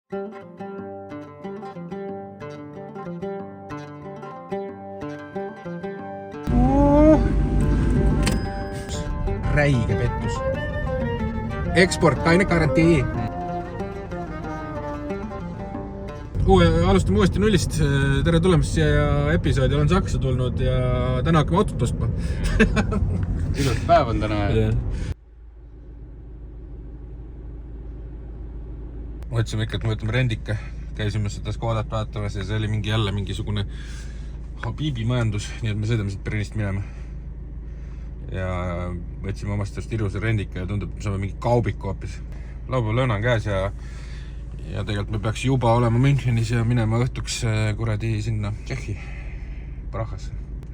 Räige pettus. Eksportkaine garantii. Alustame uuesti nullist. Tere tulemast siia episoodi. Olen Saksa tulnud ja täna hakkame autot ostma. Ilus päev on täna. Mõtlesime ikka, et me võtame rendike. Käisime seda Skodat vaatamas ja see oli jälle mingisugune Habibi majandus, nii et me sõidame siit Berliinist minema. Ja võtsime omast just ilusa rendika ja tundub, et me saame mingi kaubiku hoopis. Laupäeval lõuna on käes ja tegelikult me peaks juba olema Münchenis ja minema õhtuks kuradi sinna Tšehhi Prahasse.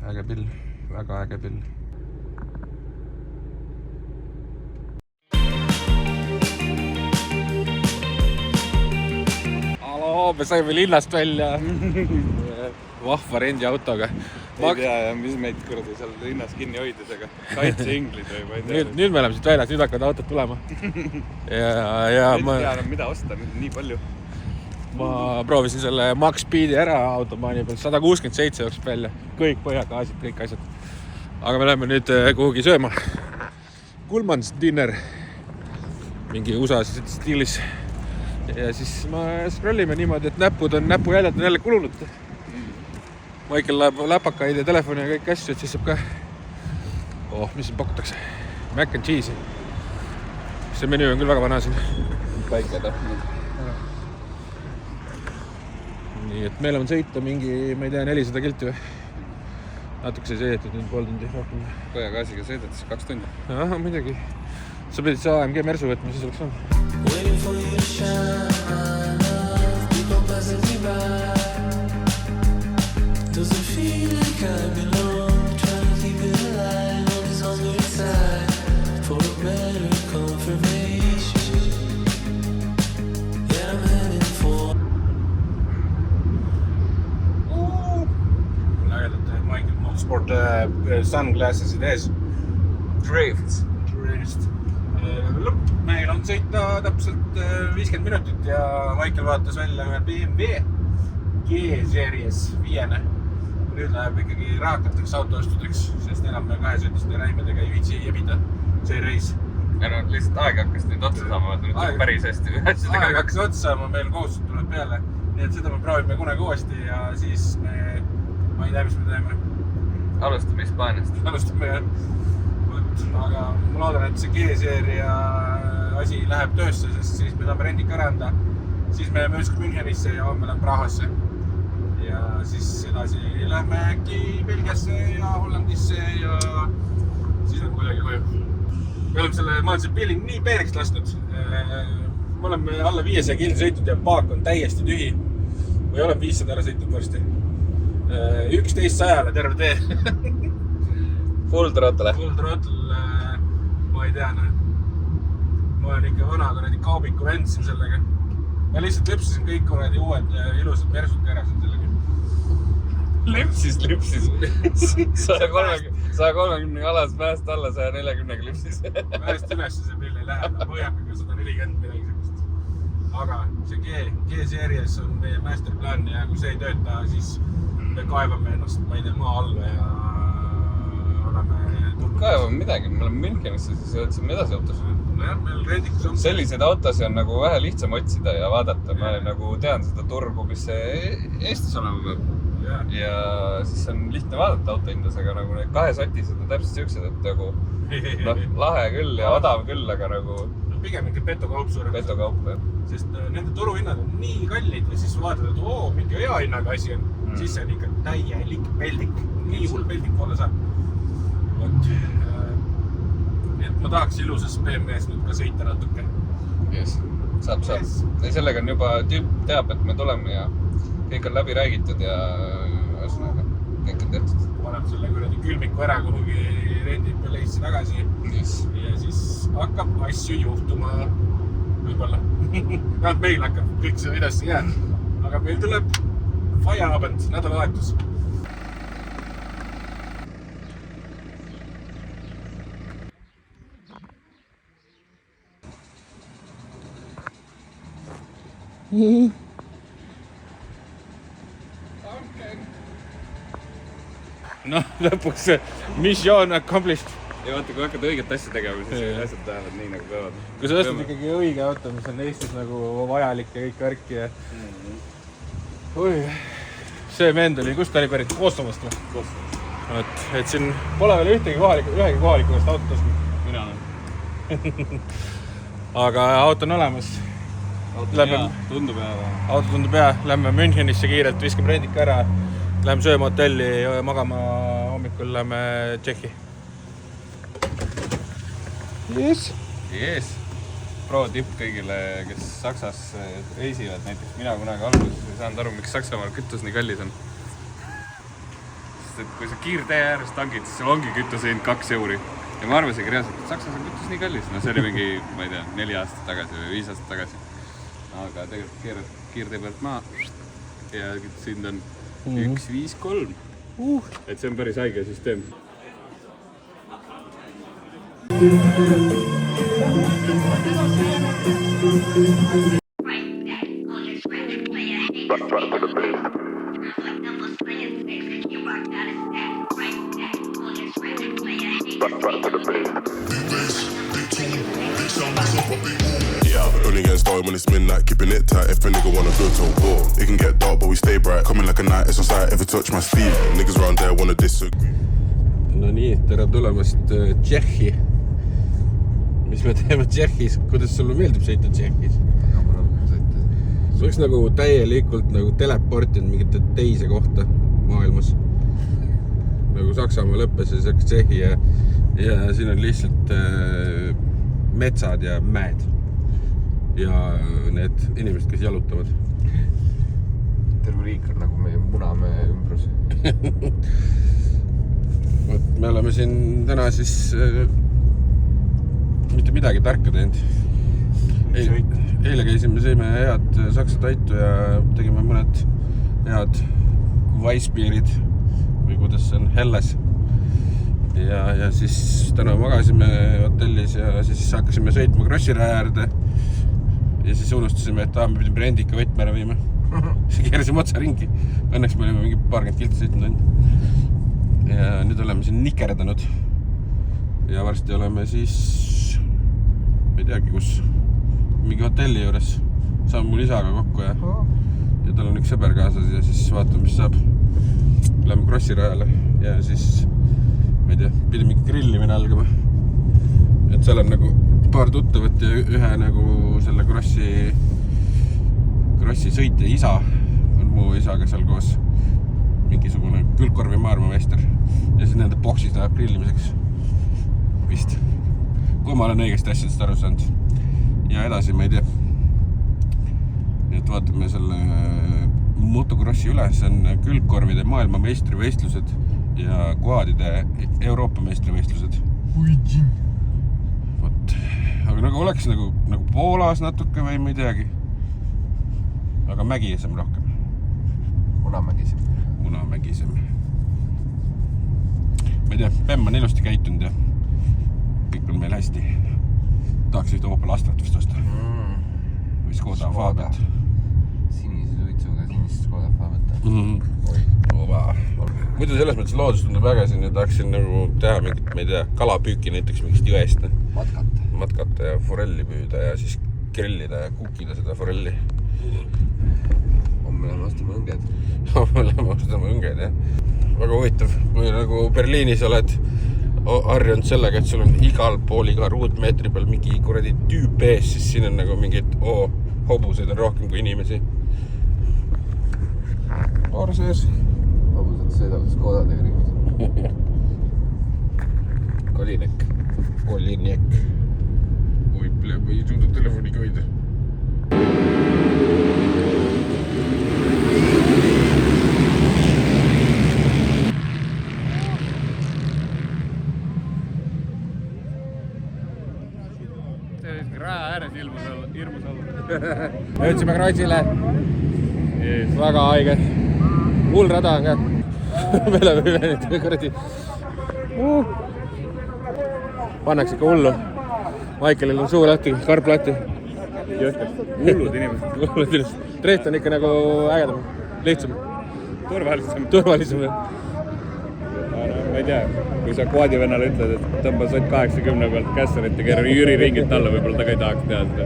Äge pill, väga äge pill. Haloo, me saime linnast välja vahva rendiautoga. Ei tea, ja mis meid kuradi seal linnas kinni hoides, aga kaitseinglid või ma ei tea. Nüüd me oleme siit väljas, nüüd hakkavad autod tulema. Ma ei tea, mida osta, nii palju. Ma proovisin selle Max Speedi ära automaani peal, 167 jookseb välja. Kõik põhjakaasid, kõik asjad. Aga me läheme nüüd kuhugi sööma. Kulmans dinner. Mingi USA stiilis. Ja siis me scrollime niimoodi, et näpujäljad on jälle kulunud. Michael läheb läpakaid ja telefoni ja kõik asju, et siis saab ka... mis siin pakutakse? Mac and cheese. See menü on küll väga vana siin. Päike täpselt. Nii, et meil on sõita mingi, ma ei tea, 400 kilti või? Natuke see sõidetud nüüd pool tundi rohkem. Põhjagaasiga sõidad siis 2 tundi. Jah, midagi. Sa pidid see AMG Mersu võtma, siis oleks on. Does it feel like I belong? Trying to keep it alive on this hungry side for a better confirmation. Yeah, I'm heading for Ägedad Michael Motorsport sunglasses ees. Drift. Lõpp, meil on sõita täpselt 50 minutit ja Michael vaatas välja ühe BMW G-series 5. Nüüd läheb ikkagi raakateks autoostudeks, sest enam me kahesõitiste räimedega ei viitsi jebida see reis. Ja no lihtsalt aeg hakkas nüüd otsa saama, nüüd tuleb päris hästi. Aeg hakkas otsa saama, meil kohustus tuleb peale. Nii et seda me proovime kunagi uuesti ja siis ma ei tea, mis me teeme. Alustame Hispaaniast. Alustame jah. Aga ma loodan, et see G-seeria asi läheb töösse, sest siis me saame rendika ära anda. Siis me jääme üskub Münchenisse ja homme läheb Prahasse. Ja siis edasi lähme äkki Belgiasse ja Hollandisse ja siis on kuidagi koju. Me oleme selle pilli nii peeneks lastud. Me oleme alla 500 kildi sõitnud ja paak on täiesti tühi. Või olen 500 ära sõitnud varsti. 11 sajale terve tee. Full throttle. Full throttle, ma ei tea, ma olen ikka vana kuradi kaubiku vend siin sellega. Ma lihtsalt lüpsisin kõik kuradi uued ilusad Mersud kärasin sellega. Lüpsis. 130 alas mäest alla 140-ga lüpsis. Mäest üles see pill ei lähe, põhjakaga 140 midagi sellist. Aga see G-series on meie masterplan ja kui see ei tööta, siis me kaevame ennast, ma ei tea, maa alla ja oleme tulnud. Kaevame midagi, me oleme Münchenisse, siis võtsime edasi autosid. Nojah, meil rendikus on... Selliseid autosid on nagu vähe lihtsam otsida ja vaadata. Ma nagu tean seda turgu, mis see Eestis olema peab. Ja siis on lihtne vaadata auto hindas, aga nagu need 2 sotised on täpselt siuksed, et nagu lahe küll ja odav küll, aga nagu... Pigem ikka petokaup suurem. Petokaup, jah. Sest nende turuhinnad on nii kallid ja siis vaatad, et mingi hea hinnaga asi on. Siis see on ikka täielik peldik. Nii hull peldik olla saab. Ma tahaks ilusas BMW-s nüüd ka sõita natuke. Yes. Saab. Ja sellega on juba tüüp teab, et me tuleme ja kõik on läbi räägitud ja kõik on tehtud. Paneb selle kuradi külmiku ära kuhugi rendib Leissi tagasi. Yes. Ja siis hakkab asju juhtuma. Võib-olla. Meil hakkab kõik see edasi jääd. Aga meil tuleb Feierabend, nädalavahetus. noh, lõpuks missioon accomplished. Ja vaata, kui hakkad õiget asja tegema, siis asjad lähevad nii nagu peavad. Kui sa ostad ikkagi õige auto, mis on Eestis nagu vajalik ja kõik värki ja... Ui, see vend oli, kust ta oli pärit? Kosovast või? Kosovast. Et siin pole veel ühegi kohaliku eest auto tasnud. Mina olen. Aga auto on olemas. Tundub hea. Auto tundub hea. Lähme Münchenisse kiirelt, viskame rendika ära. Lähme sööma hotelli ja magama hommikul lähme Tšehhi. Yes. Pro tipp kõigile, kes Saksas reisivad. Näiteks mina kunagi alguses ei saanud aru, miks Saksamaal kütus nii kallis on. Sest et kui sa kiirtee ääres tankid, siis sul ongi kütuse hind 2 euri. Ja ma arvasingi reaalselt, et Saksas on kütus nii kallis. No see oli mingi, ma ei tea, 4 aastat tagasi või 5 aastat tagasi. Aga tegelikult keerad kiirtee pealt maa ja kütuse hind on 1,53. Et see on päris haige süsteem. Only getting started when it's midnight, keeping it tight. If a nigga wanna go to war, it can get dark, but we stay bright. Coming like a night, it's on sight. If it touch my sleeve, niggas around there wanna disagree. No nii, tere tulemast Tšehhi. Mis me teeme Tšehhis? Kuidas sulle meeldib sõita Tšehhis? See oleks nagu täielikult nagu teleportinud mingite teise kohta maailmas. Nagu Saksamaa lõppes ja see Tšehhi ja siin on lihtsalt metsad ja mäed. Ja need inimesed, kes jalutavad. Terve riik on nagu meie Munamäe ümbrus. Me oleme siin täna siis mitte midagi tarka teinud. Eile käisime, sõime head saksa taitu ja tegime mõned head Weissbierid või kuidas see on, Helles. Ja siis täna magasime hotellis ja siis hakkasime sõitma Krossiraja äärde. Ja siis unustasime, et me pidime rendika võtme ära viima. Siis keerisime otsa ringi. Õnneks me olime mingi paarkümmend kilti sõitnud. Ja nüüd oleme siin nikerdanud. Ja varsti oleme siis, ma ei teagi kus, mingi hotelli juures. Saame mul isaga kokku ja tal on üks sõber kaasas ja siis vaatame, mis saab. Läheme Krossirajale ja siis, ma ei tea, pidi mingi grillimine algama. Et seal on nagu paar tuttavat ja ühe nagu selle Krossi sõitja isa on mu isaga seal koos. Mingisugune külgkorvi maailmameister. Ja siis nende boksis läheb grillimiseks. Vist. Kui ma olen õigesti asjadest aru saanud. Ja edasi ma ei tea. Nii et vaatame selle motokrossi üle. See on külgkorvide maailmameistrivõistlused ja quadide Euroopa meistrivõistlused. Aga nagu oleks nagu Poolas natuke või ma ei teagi. Aga mägisem rohkem. Munamägisem. Ma ei tea, Bemm on ilusti käitunud ja kõik on meil hästi. Tahaks ühte Opel Astrat vist osta. Või Škoda Fabet. Sinise suitsuga sinist Škoda Fabet. Muidu selles mõttes loodus tundub väga siin ja tahaksin nagu teha mingit, ma ei tea, kalapüüki näiteks mingist jõest. Matkata ja forelli püüda ja siis grillida ja kukida seda forelli. Homme läheme ostame õnged. Homme läheme ostame õnged, jah. Väga huvitav, kui nagu Berliinis oled harjunud sellega, et sul on igal pool iga ruutmeetri peal mingi kuradi tüüp ees, siis siin on nagu mingid hobuseid on rohkem kui inimesi. Paar sees. Hobused sõidavad Škodadega ringis. Kolinek. Oi, ma ei suuda telefoniga hoida. Raja ääres hirmus olla. Jõudsime Krossile. Väga haige. Hull rada on ka. Me oleme ülenid kuradi. Pannakse ikka hullu. Maikelil on suu lahti, karp lahti. Hullud inimesed. drift on ikka nagu ägedam, lihtsam, turvalisem. Ma ei tea, kui sa quadi vennale ütled, et tõmba sott 80 pealt kässarit ja keera Jüri ringilt alla, võib-olla ta ka ei tahaks teha seda.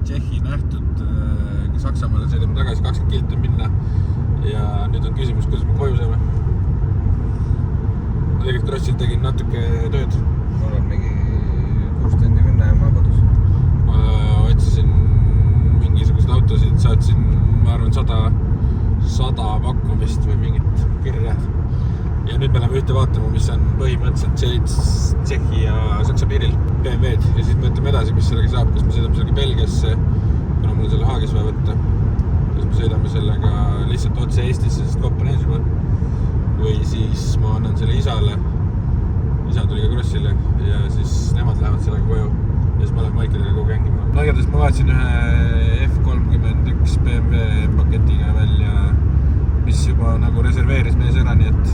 Tšehhi nähtud, Saksamaale sõidame tagasi, 20 kilt on minna ja nüüd on küsimus, kuidas me koju saame. Ma tegelikult Rossil tegin natuke tööd. Mul on mingi 6 tundi minna ja ma kodus. Ma otsisin mingisuguseid autosid, saatsin, ma arvan, 100 pakkumist või mingit kirja. Ja nüüd me läheme ühte vaatama, mis on põhimõtteliselt Tšehhi ja Saksa piiril BMW-d ja siis mõtleme edasi, mis sellega saab, kas me sõidame sellega Belgiasse, kuna mul on selle Haagis vaja võtta, kas me sõidame sellega lihtsalt otse Eestisse, sest kopp on ees juba, või siis ma annan selle isale, isa tuli ka Krossile ja siis nemad lähevad sellega koju ja siis me oleme Maikidega kogu kängima. No igatahes ma vaatasin ühe F31 BMW paketiga välja, mis juba nagu reserveeris mees ära, nii et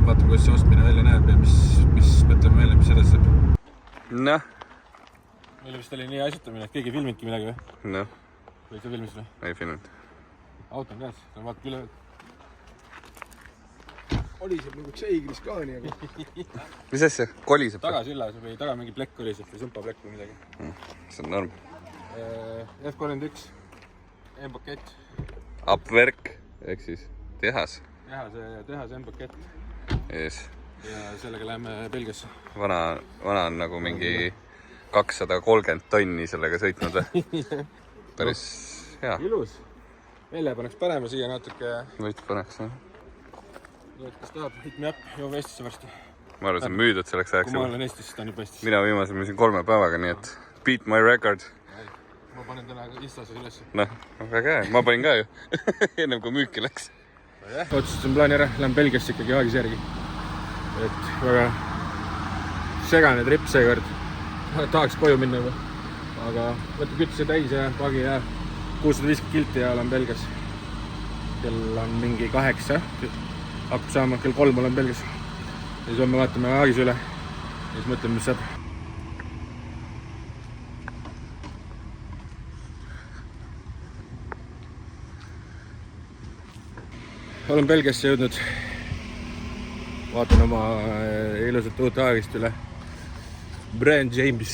vaatame, kuidas see ostmine välja näeb ja mis mõtleme välja, mis edasi saab. Noh. Meile vist oli nii asjutamine, et keegi ei filminudki midagi või? Noh. Või sa filmisid või? Ei filminud. Auto on käes, sa vaatad küll ööd. Oliseb nagu Tšeigris ka nii, aga... Mis asja? Koliseb? Tagasillas või taga mingi plekk oliseb või sumpaplekk või midagi. See on norm. F31, M-pakett. Upwerk, ehk siis tehas. Tehas M-pakett. Yes. Ja sellega läheme Belgiasse. Vana on nagu mingi 230 tonni sellega sõitnud või? Päris hea. Ilus. Välja paneks panema siia natuke. Võit paneks, jah. Kas tahab, hit me up, joove Eestisse varsti. Ma arvan, see on müüdud selleks ajaks. Kui ma olen Eestis, siis ta on juba Eestis. Mina viimasel müüsin 3 päevaga, nii et beat my record. Ma panen täna Instasse ülesse. Noh, väga hea. Ma panin ka ju. Ennem kui müüki läks. Otsustasin plaani ära, lähen Belgiasse ikkagi Haagis järgi. Et väga segane trip seekord. Tahaks koju minna juba. Aga võtta kütuse täis ja pagi ja 650 kilti ja olen Belgias. Kell on mingi 8. Hakkab saama, kell 3 olen Belgias. Ja siis homme vaatame Haagis üle. Ja siis mõtleme, mis saab. Olen Belgiasse jõudnud. Vaatan oma ilusat uut Haagist üle. Brand James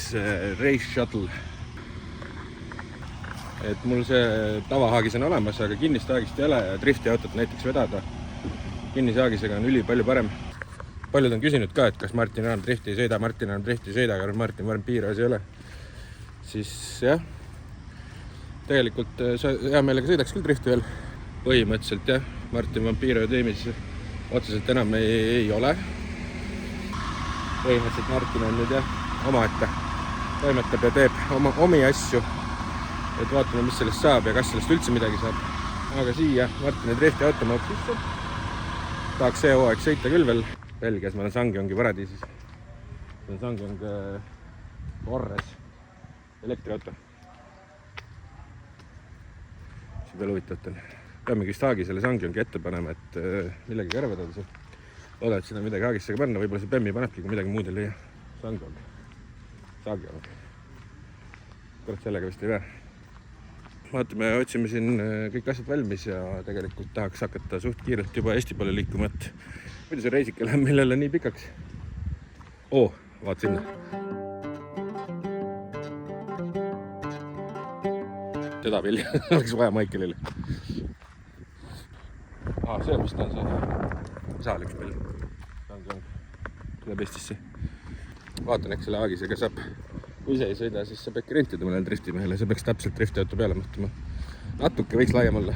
Race Shuttle. Et mul see tavahaagis on olemas, aga kinnist haagist ei ole ja drifti autot näiteks vedada kinnise haagisega on üli palju parem. Paljud on küsinud ka, et kas Martin enam drifti ei sõida, aga Martin varem piiras ei ole. Siis jah, tegelikult hea meelega sõidaks küll drifti veel. Põhimõtteliselt jah, Martin Vampiro tiimis otseselt enam ei ole. Põhimõtteliselt Martin on nüüd jah, omaette toimetab ja teeb omi asju. Et vaatame, mis sellest saab ja kas sellest üldse midagi saab. Aga siia Martini drifti automaat sisse. Tahaks see hooaeg sõita küll veel. Belgias ma olen Sangyongi paradiisis. See on Sangyong Torres elektriauto. See veel huvitavat on. Peame vist haagi selle Sangyongi ette panema, et millegi ära vedada seal. Loodan, et sinna midagi haagisega panna. Võib-olla see Bemmi panebki, kui midagi muud ei leia. Sangyong. Kurat, sellega vist ei vähe. Vaatame, otsime siin kõik asjad valmis ja tegelikult tahaks hakata suht kiirelt juba Eesti poole liikuma, et muidu see reisike läheb meil jälle nii pikaks. Vaat sinna. Teda veel oleks vaja Maikelile. See on vist on see saal üks meil. Tuleb Eestisse. Vaatan, eks selle haagisega saab. Kui ise ei sõida, siis saab äkki rentida mõnel driftimehele. See peaks täpselt driftiauto peale mahtuma. natuke võiks laiem olla.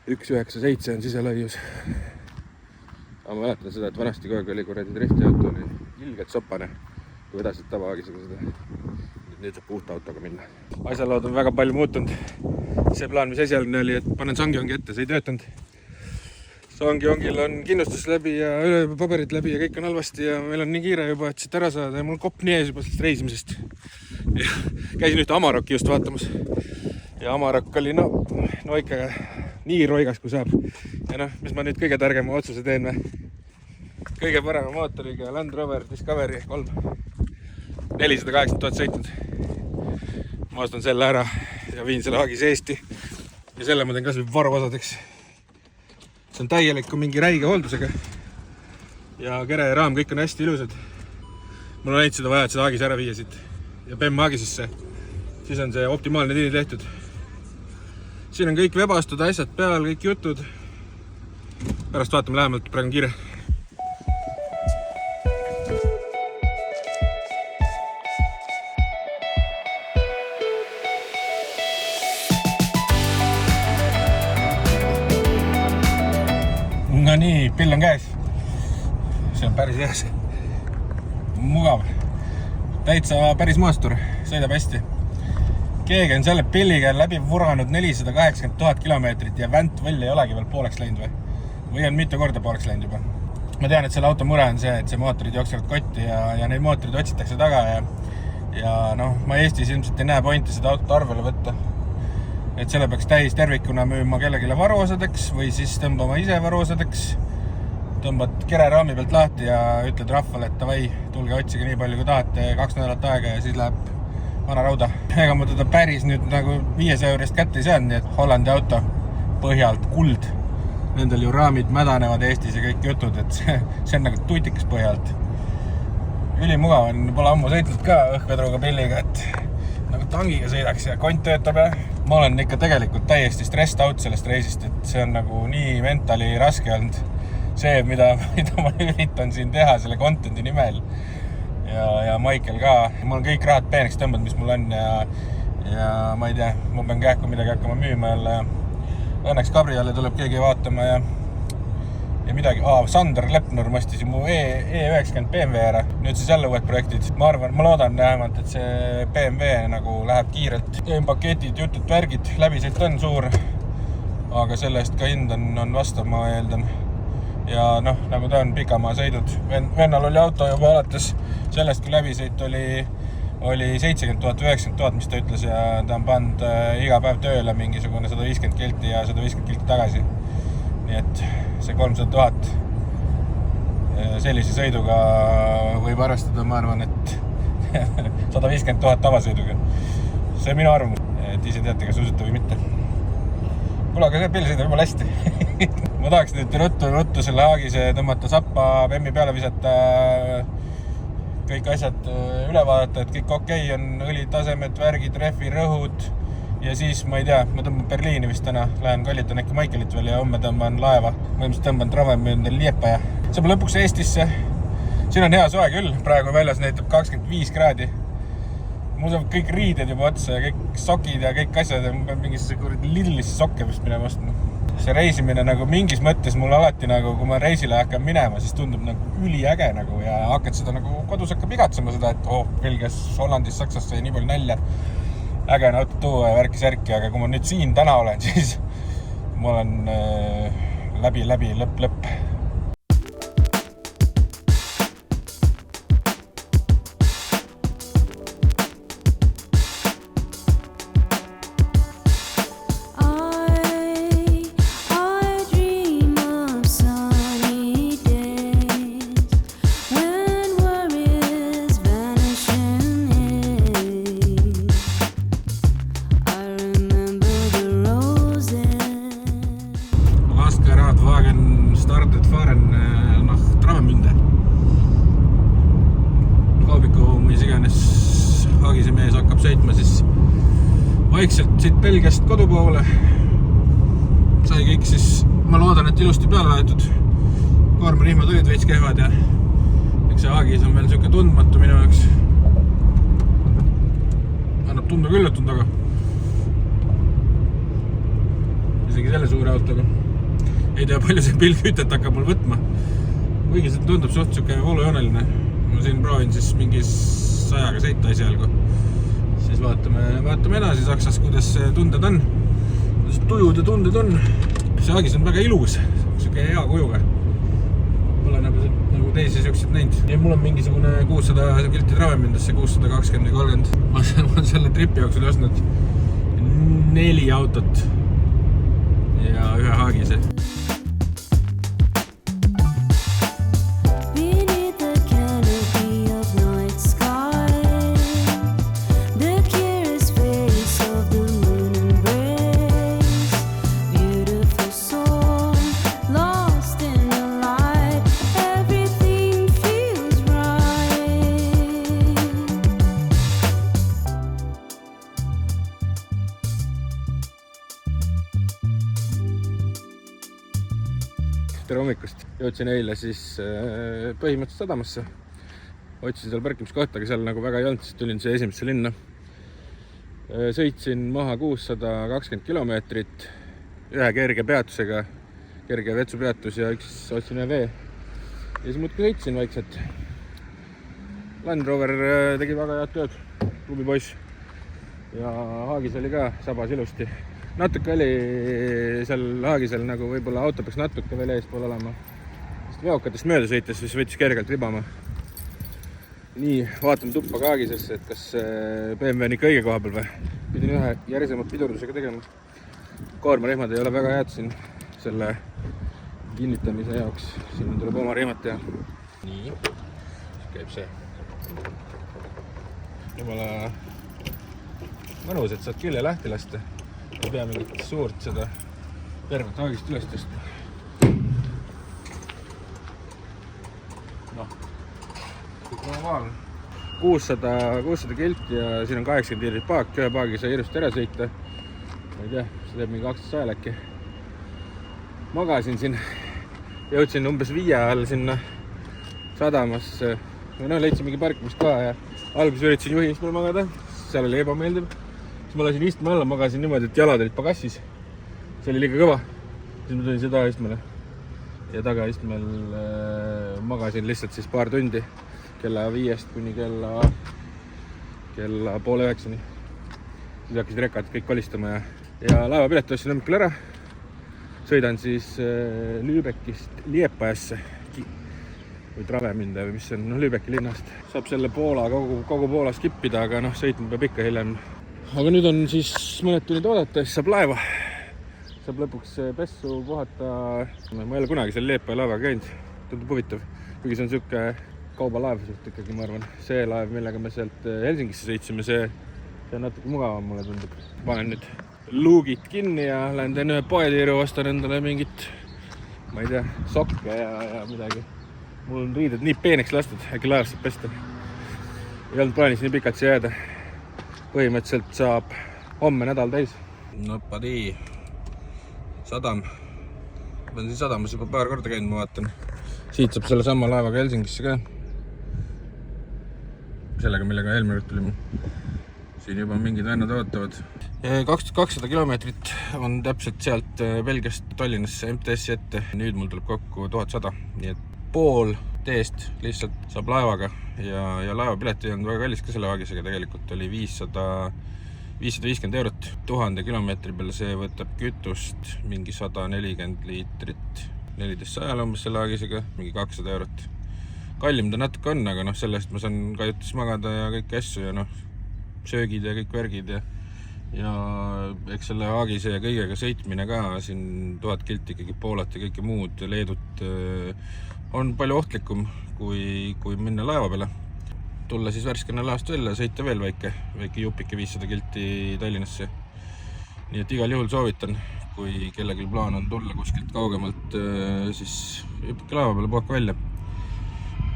1.97 on siselaius. Aga ma mäletan seda, et vanasti kogu aeg oli kuradi drifti auto oli ilgelt sopane. Kui vedasid tavaagisega seda. Nüüd saab puht autoga minna. Asjalood on väga palju muutunud. See plaan, mis esialgne oli, et panen Sangiongi ette, see ei töötanud. Sangiongil on kindlustus läbi ja paberid läbi ja kõik on halvasti ja meil on nii kiire juba, et siit ära saada ja mul kopp nii ees juba sellest reisimisest. Ja käisin ühte Amarokki just vaatamas. Ja Amarokk oli no ikka nii roigas kui saab. Ja mis ma nüüd kõige targema otsuse teen või? Kõige parema mootoriga Land Rover Discovery 3. 480 000 sõitnud. Ma ostan selle ära ja viin selle Haagis Eesti. Ja selle ma teen kas või varuosadeks. See on täielik mingi räige hooldusega. Ja kere ja raam kõik on hästi ilusad. Mul on ainult seda vaja, et seda Haagis ära viia siit. Ja BEM Haagisisse. Siis on see optimaalne tini tehtud. Siin on kõik vebastud asjad peal, kõik jutud. Pärast vaatame lähemalt, praegu on kiire. No nii, pill on käes. See on päris hea. Mugav. Täitsa päris maastur. Sõidab hästi. Keegi on selle pilliga läbi vuranud 480 000 kilomeetrit ja vänt välja ei olegi veel pooleks läinud või on mitu korda pooleks läinud juba. Ma tean, et selle auto mure on see, et see mootorid jooksevad kotti ja neid mootorid otsitakse taga ja ma Eestis ilmselt ei näe pointi seda autot arvele võtta. Et selle peaks täis tervikuna müüma kellegile varuosadeks või siis tõmbama ise varuosadeks. Tõmbad kere raami pealt lahti ja ütled rahvale, et tavai, tulge otsige nii palju kui tahate 2 nädalat aega ja siis läheb vana rauda. Ega ma teda päris nüüd nagu 500 € kätte ei saanud, nii et Hollandi auto põhjalt kuld. Nendel ju raamid mädanevad Eestis ja kõik jutud, et see on nagu tutikas põhjalt. Ülimugav on, pole ammu sõitnud ka õhkvedruga pilliga, et nagu tangiga sõidaks ja kont töötab ja ma olen ikka tegelikult täiesti stressed out sellest reisist, et see on nagu nii mentali raske olnud. See, mida ma üritan siin teha selle contendi nimel ja Michael ka. Ma olen kõik rahad peeneks tõmbanud, mis mul on ja ma ei tea, ma pean kähku midagi hakkama müüma jälle. Õnneks Gabriele tuleb keegi vaatama ja midagi. Sander Lepnur mõstis mu E90 BMW ära. Nüüd siis jälle uued projektid. Ma loodan vähemalt, et see BMW nagu läheb kiirelt. Paketid, jutud, värgid, läbisõit on suur, aga selle eest ka hind on vastav, ma eeldan. Ja nagu ta on pikamaa sõidud. Vennal oli auto juba alates sellest, kui läbisõit oli 70 000, 90 000, mis ta ütles ja ta on pannud iga päev tööle mingisugune 150 kilti ja 150 kilti tagasi. Nii et see 300 000 sellise sõiduga võib arvestada, ma arvan, et 150 000 tavasõiduga. See on minu arvamus, et ise teate, kas usute või mitte. Kuule, aga see pill sõidab juba hästi. Ma tahaks nüüd ruttu selle Haagise tõmmata sappa, BEM-i peale visata, kõik asjad üle vaadata, et kõik okei on, õlitasemed, värgid, rehvi, rõhud ja siis, ma ei tea, ma tõmban Berliini vist täna, lähen kallitan äkki Michaelit veel ja homme tõmban laeva, mõimselt tõmban Travemündel Liepa ja saab lõpuks Eestisse. Siin on hea soe küll, praegu väljas näitab 25 kraadi. Mul saab kõik riided juba otsa ja kõik sokid ja kõik asjad ja ma pean mingisse lillisse sokke vist minema ostma. See reisimine nagu mingis mõttes mul alati nagu, kui ma reisile hakkan minema, siis tundub nagu üliäge nagu ja hakkad seda nagu kodus hakkab igatsema seda, et Belgias, Hollandis, Saksas sai nii palju nälja. Äge on auto tuua ja värki-särki, aga kui ma nüüd siin täna olen, siis ma olen läbi, lõpp. Startet fahren nach Travemünde. Kaubiku, mis iganes Haagise mees hakkab sõitma siis vaikselt siit Belgiast kodu poole. Sai kõik siis, ma loodan, et ilusti peale võetud. Koormarihmad olid veits kehvad ja eks see Haagis on veel siuke tundmatu minu jaoks. Annab tunda küll, et on taga. selle suure autoga. Ei tea, palju see pilgkütet hakkab mul võtma. Kuigi see tundub suht siuke voolujooneline. Ma siin proovin siis mingi 100-ga sõita esialgu. Siis vaatame edasi Saksas, kuidas tunded on. Kuidas tujud ja tunded on. See Agis on väga ilus. Siuke hea kujuga. Mul on nagu teisi siukseid näinud. Ja mul on mingisugune 600 kilti travemindesse, 620-30. Ma olen selle tripi jooksul ostnud 4 autot ja 1 Agise. Tere hommikust. Jõudsin eile siis põhimõtteliselt sadamasse. Otsin seal parkimiskohta, aga seal nagu väga ei olnud, siis tulin siia esimesse linna. Sõitsin maha 620 kilomeetrit ühe kerge peatusega, kerge vetsupeatus ja üks otsin ühe vee. Ja siis muudki sõitsin vaikselt. Land Rover tegi väga head tööd, klubi poiss. Ja Haagis oli ka sabas ilusti. Natuke oli seal Haagisel nagu võib-olla auto peaks natuke veel eespool olema. Sest veokatest mööda sõites, siis võttis kergelt ribama. Nii, vaatame tuppa ka Haagisesse, et kas BMW on ikka õige koha peal või. Pidin ühe järgsemad pidurdusega tegema. Koormarihmad ei ole väga head siin selle kinnitamise jaoks. Siin tuleb oma rihmad teha. Nii, käib see. Jumala mõnus, et saad külje lähti lasta. Ei pea mingit suurt seda tervet Haagist üles tõsta. Noh, kõik normaalne. 600 kilti ja siin on 80 liitrit paak. Ühe paagi sai ilusti ära sõita. Ma ei tea, see teeb mingi 200 sajal äkki. Magasin siin. Jõudsin umbes 5 all sinna sadamasse. No, leidsin mingi parkimiskoha ja alguses üritasin juhi istmel magada. Seal oli ebameeldiv. Ma lasin istme alla, magasin niimoodi, et jalad olid pagassis. See oli liiga kõva. Siis ma tulin seda istmele. Ja taga istmel magasin lihtsalt siis paar tundi. Kella 5 kuni kella 8:30. Siis hakkasid rekad kõik kolistama ja laevapilet ostsin hommikul ära. Sõidan siis Lübeckist Liepajasse. Või Travemünde või mis see on, Lübecki linnast. Saab selle Poola, kogu Poola skippida, aga sõitma peab ikka hiljem. Aga nüüd on siis mõned tunnid oodata, siis saab laeva. Saab lõpuks pessu puhata. Ma ei ole kunagi selle Liepaja laevaga käinud. Tundub huvitav. Kuigi see on siuke kaubalaev suht ikkagi, ma arvan. See laev, millega me sealt Helsingisse sõitsime, see on natuke mugavam, mulle tundub. Panen nüüd luugid kinni ja lähen teen ühe poetiiru, vastan endale mingit, ma ei tea, sokke ja midagi. Mul on riided nii peeneks lastud, äkki laevas saab pesta. Ei olnud plaanis nii pikalt siia jääda. Põhimõtteliselt saab homme nädal täis. Nopadi. Sadam. Ma olen siin sadamas juba paar korda käinud, ma vaatan. Siit saab selle sama laevaga Helsingisse ka. Sellega, millega eelmine kord tulime. Siin juba mingid vennad ootavad. 2200 kilomeetrit on täpselt sealt Belgiast Tallinnasse MTS-i ette. Nüüd mul tuleb kokku 1100. Nii et pool teest lihtsalt saab laevaga ja laevapilet ei olnud väga kallis ka selle Haagisega. Tegelikult oli 550 eurot 1000 kilomeetri peale. See võtab kütust mingi 140 liitrit 14 sajal umbes selle Haagisega, mingi 200 eurot. Kallim ta natuke on, aga sellest ma saan kajutis magada ja kõik asju ja söögid ja kõik värgid ja eks selle Haagise ja kõigega sõitmine ka siin 1000 kilti ikkagi Poolat ja kõike muud Leedut on palju ohtlikum kui minna laeva peale. Tulla siis värskena laevast välja ja sõita veel väike jupike 500 kilti Tallinnasse. Nii et igal juhul soovitan, kui kellelgi plaan on tulla kuskilt kaugemalt, siis jupike laeva peale, puhake välja.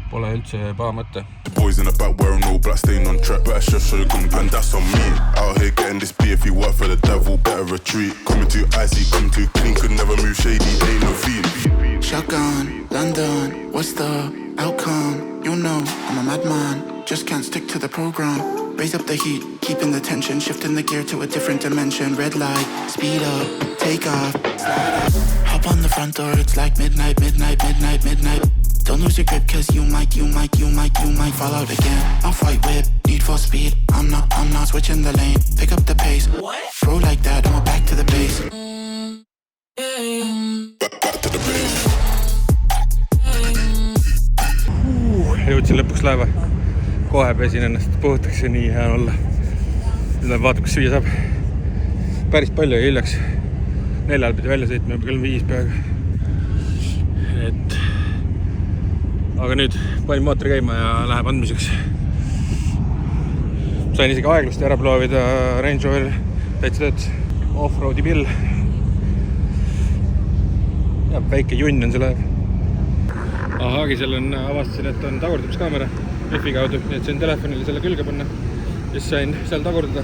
Pole üldse paha mõte. Boys in the back wearing all black, staying on track. Better just show your gun, and that's on me. Out here getting this beer, if you work for the devil, better retreat. Coming too icy, coming too clean, could never move shady, ain't no feed. Shotgun, London, what's the outcome? You know, I'm a madman, just can't stick to the program. Raise up the heat, keeping the tension, shifting the gear to a different dimension. Red light, speed up. take off. Hop on the front door, it's like midnight. Don't lose your grip, cause you might fall out again. Off-white whip, need for speed. I'm not switching the lane. Pick up the pace. Throw like that, I'm back to the base. Back to the base. Jõudsin lõpuks laeva. Kohe pesin ennast puhtaks ja nii hea olla. Nüüd vaatame, kas süüa saab. Päris palju ja hiljaks. 4 pidi välja sõitma, kell 5 peaaegu. Aga nüüd panin mootori käima ja läheb andmiseks. Sain isegi aeglust ära proovida, Range Rover täitsa töötas. Offroadi pill. Ja väike junn on see läheb. Ahagi, seal avastasin, et on tagurdamiskaamera Wi-Fi kaudu, nii et sain telefonile selle külge panna. Ja siis sain seal tagurdada.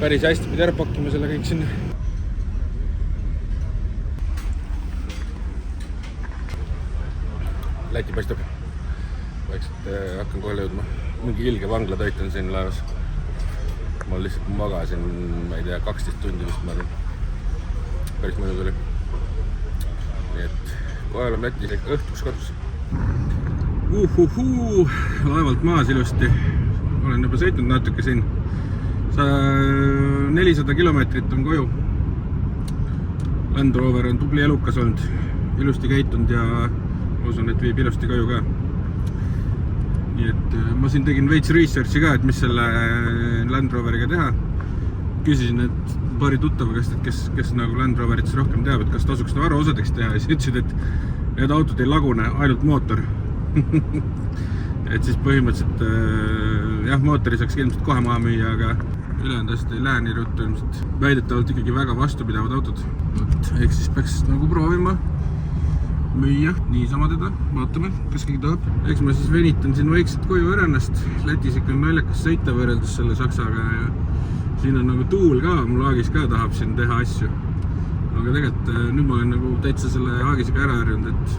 Päris hästi pidi ära pakkima selle kõik sinna. Läti paistab. Vaikselt hakkan kohe jõudma. Mingi ilge vanglatoit on siin laevas. Ma lihtsalt magasin, ma ei tea, 12 tundi vist ma arvan. Päris mõnu tuli. Nii et kohe oleme Lätis õhtuks kodus. Laevalt maas ilusti. Olen juba sõitnud natuke siin. 400 kilomeetrit on koju. Land Rover on tubli elukas olnud. Ilusti käitunud ja usun, et viib ilusti koju ka. Nii et ma siin tegin veits researchi ka, et mis selle Land Roveriga teha. Küsisin, et paari tuttava käest, et kes nagu Land Roverit rohkem teab, et kas tasuks varuosadeks teha. Ja siis ütlesid, et need autod ei lagune, ainult mootor. Et siis põhimõtteliselt jah, mootori saaks ilmselt kohe maha müüa, aga ülejäändast ei lähe nii ruttu ilmselt. Väidetavalt ikkagi väga vastupidavad autod. Ehk siis peaks nagu proovima müüa niisama teda, vaatame, kas keegi tahab. Eks ma siis venitan siin vaikselt koju ära ennast. Lätis ikka on naljakas sõita võrreldes selle Saksaga ja siin on nagu tuul ka, mul Haagis ka tahab siin teha asju. Aga tegelikult nüüd ma olen nagu täitsa selle Haagisega ära harjunud, et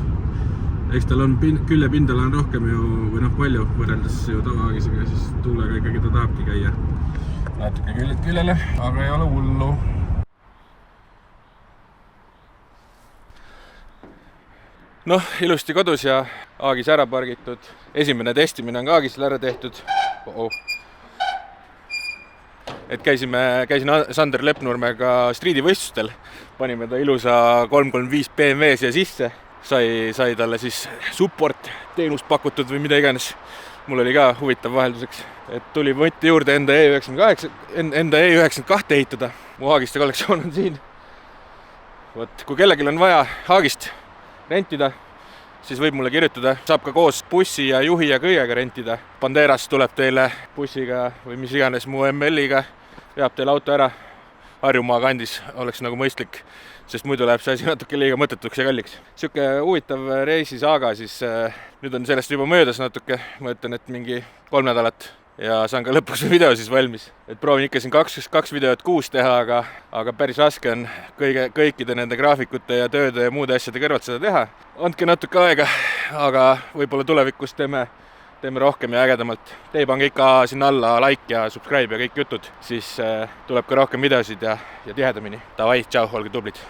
eks tal on küllepindala on rohkem ju, või palju võrreldes ju tavahaagisega, siis tuulega ikkagi ta tahabki käia. Natuke küljed küljele, aga ei ole hullu. Noh, ilusti kodus ja Haagis ära pargitud. Esimene testimine on ka Haagisel ära tehtud. Et käisin Sander Lepnurmega striidivõistlustel. Panime ta ilusa 335 BMW siia sisse. Sai talle siis support teenust pakutud või mida iganes. Mul oli ka huvitav vahelduseks. Et tuli võtti juurde enda E92 ehitada. Mu Haagiste kollektsioon on siin. Võt, kui kellelgi on vaja Haagist rentida, siis võib mulle kirjutada. Saab ka koos bussi ja juhi ja kõigega rentida. Banderas tuleb teile bussiga või mis iganes mu ML-iga. Veab teile auto ära. Harjumaa kandis oleks nagu mõistlik, sest muidu läheb see asi natuke liiga mõttetuks ja kalliks. Siuke huvitav reisisaaga, siis nüüd on sellest juba möödas natuke. Ma ütlen, et mingi 3 nädalat ja saan ka lõpuks video siis valmis. Et proovin ikka siin 2 videot kuus teha, aga päris raske on kõikide nende graafikute ja tööde ja muude asjade kõrvalt seda teha. Andke natuke aega, aga võib-olla tulevikus teeme rohkem ja ägedamalt. Teie pange ikka sinna alla like ja subscribe ja kõik jutud, siis tuleb ka rohkem videosid ja tihedamini. Davai, tšau, olge tublid!